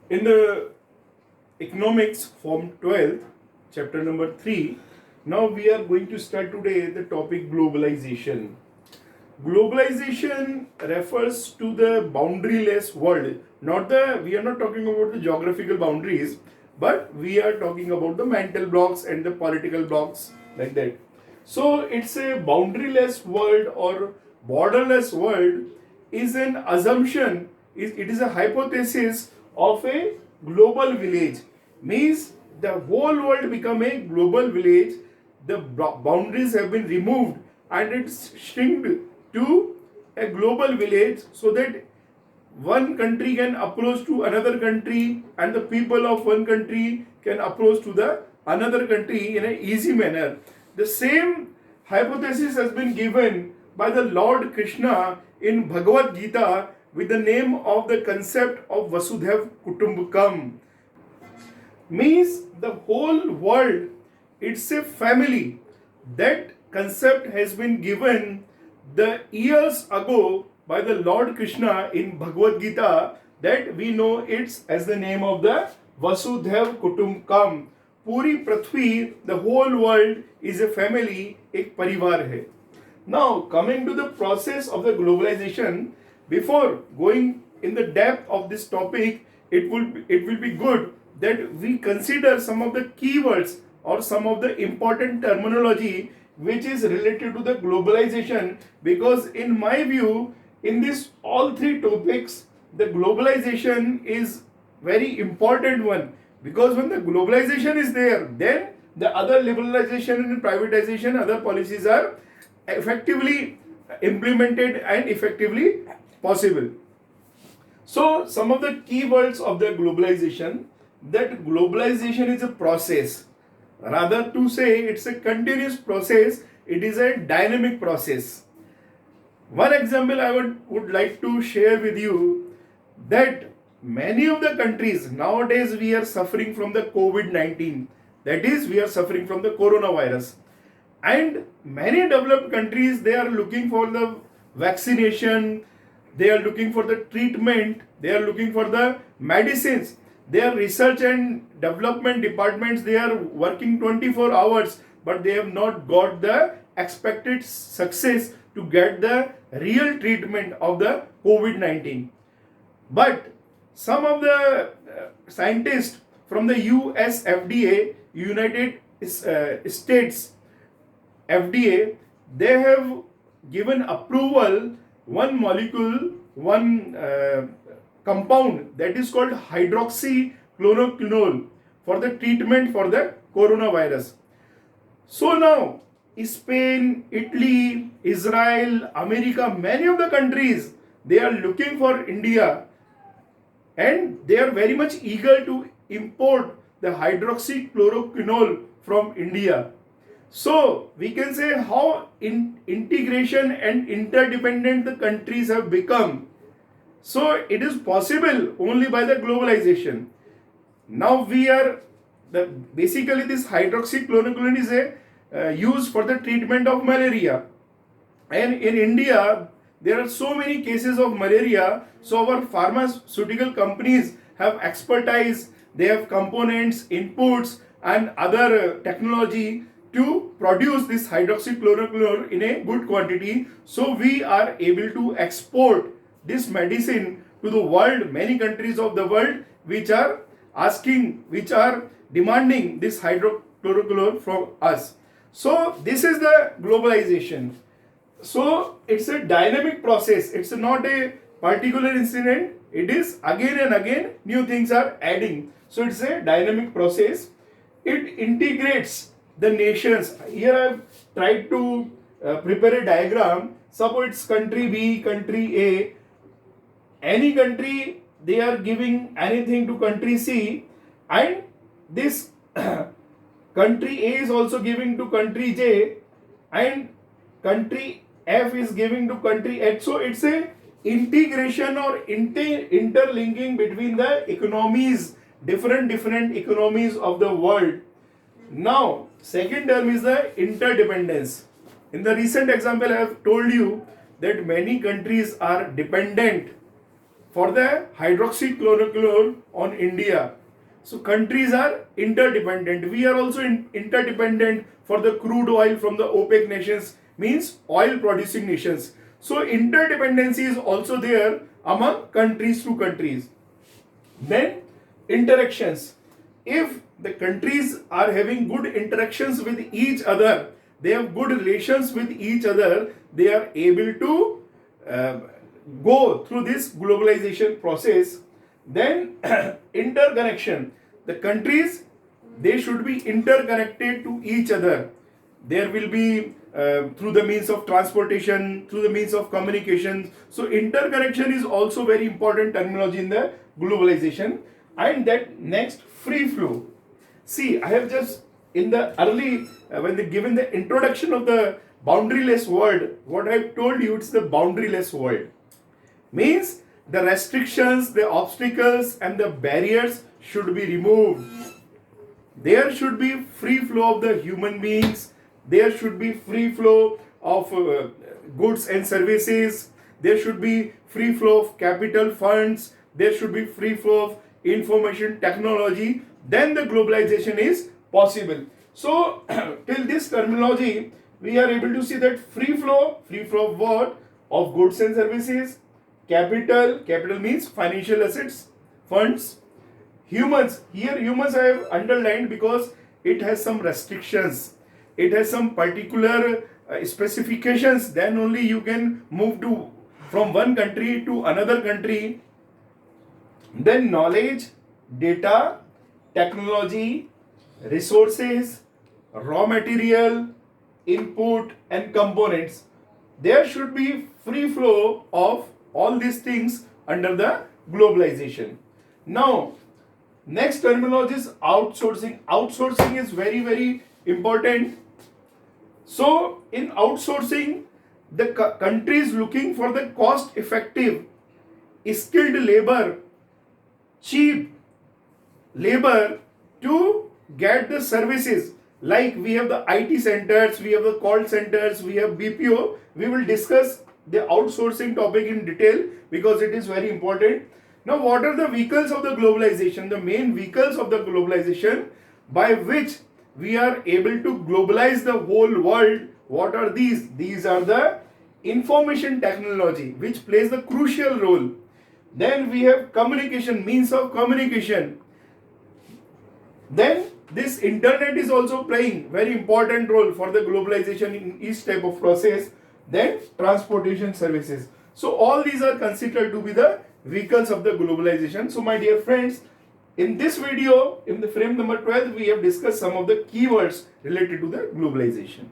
In the economics form 12th, chapter number 3, now we are going to start today the topic globalization. Globalization refers to the boundaryless world. We are not talking about the geographical boundaries, but we are talking about the mental blocks and the political blocks like that. So it's a boundaryless world or borderless world is an assumption, it is a hypothesis of a global village. Means the whole world become a global village, the boundaries have been removed and it's shrinked to a global village so that one country can approach to another country and the people of one country can approach to the another country in an easy manner. The same hypothesis has been given by the Lord Krishna in Bhagavad Gita with the name of the concept of Vasudhaiva Kutumbakam. Means the whole world, it's a family. That concept has been given the years ago by the Lord Krishna in Bhagavad Gita, that we know it's as the name of the Vasudhaiva Kutumbakam. Puri Prithvi, the whole world is a family, एक परिवार है. Now coming to the process of the globalization, before going in the depth of this topic, it will be good that we consider some of the keywords or some of the important terminology which is related to the globalization, because in my view in this all three topics the globalization is very important one, because when the globalization is there, then the other liberalization and privatization, other policies are effectively implemented and effectively possible. So some of the key words of the globalization, that globalization is a process, rather to say it's a continuous process, it is a dynamic process. One example I would like to share with you, that many of the countries nowadays we are suffering from the COVID-19, that is we are suffering from the coronavirus, and many developed countries they are looking for the vaccination, they are looking for the treatment, they are looking for the medicines. Their research and development departments, they are working 24 hours, but they have not got the expected success to get the real treatment of the COVID-19. But some of the scientists from the US FDA, United States FDA, they have given approval one molecule, one compound that is called hydroxychloroquine for the treatment for the coronavirus. So now Spain, Italy, Israel, America, many of the countries, they are looking for India and they are very much eager to import the hydroxychloroquine from India. So we can say how integration and interdependent the countries have become. So it is possible only by the globalization. Now basically this hydroxychloroquine is used for the treatment of malaria. And in India, there are so many cases of malaria. So our pharmaceutical companies have expertise, they have components, inputs and other technology to produce this hydroxychloroquine in a good quantity. So we are able to export this medicine to the world, many countries of the world which are demanding this hydroxychloroquine from us. So this is the globalization. So it's a dynamic process, it's not a particular incident, it is again and again new things are adding. So it's a dynamic process. It integrates the nations. Here I have tried to prepare a diagram. Suppose it's country B, country A. Any country, they are giving anything to country C, and this country A is also giving to country J, and country F is giving to country H. So it's a integration or interlinking between the economies, different economies of the world. Now second term is the interdependence. In the recent example I have told you that many countries are dependent for the hydroxychloroquine on India. So countries are interdependent. We are also interdependent for the crude oil from the OPEC nations, means oil producing nations. So interdependency is also there among countries to countries. Then interactions. If the countries are having good interactions with each other, they have good relations with each other, they are able to go through this globalization process. Then interconnection. The countries, they should be interconnected to each other. There will be through the means of transportation, through the means of communication. So interconnection is also very important terminology in the globalization. And that next, free flow. See, I have just in the early when they given the introduction of the boundaryless world, what I have told you, it's the boundaryless world. Means the restrictions, the obstacles and the barriers should be removed. There should be free flow of the human beings. There should be free flow of goods and services. There should be free flow of capital funds. There should be free flow of information technology. Then the globalization is possible. So till this terminology, we are able to see that free flow of what? Of goods and services. Capital means financial assets, funds. Humans, here humans I have underlined because it has some restrictions. It has some particular specifications. Then only you can move to from one country to another country. Then knowledge, data, technology, resources, raw material, input and components. There should be free flow of all these things under the globalization. Now, next terminology is outsourcing. Outsourcing is very, very important. So, in outsourcing, the country is looking for the cost effective, skilled labor, cheap labor to get the services. Like we have the IT centers, we have the call centers, we have BPO. We will discuss the outsourcing topic in detail because it is very important. Now, what are the vehicles of the globalization? The main vehicles of the globalization by which we are able to globalize the whole world. What are these? These are the information technology, which plays the crucial role. Then we have communication, means of communication. Then this internet is also playing very important role for the globalization in each type of process. Then transportation services. So all these are considered to be the vehicles of the globalization. So my dear friends, in this video, in the frame number 12, we have discussed some of the keywords related to the globalization.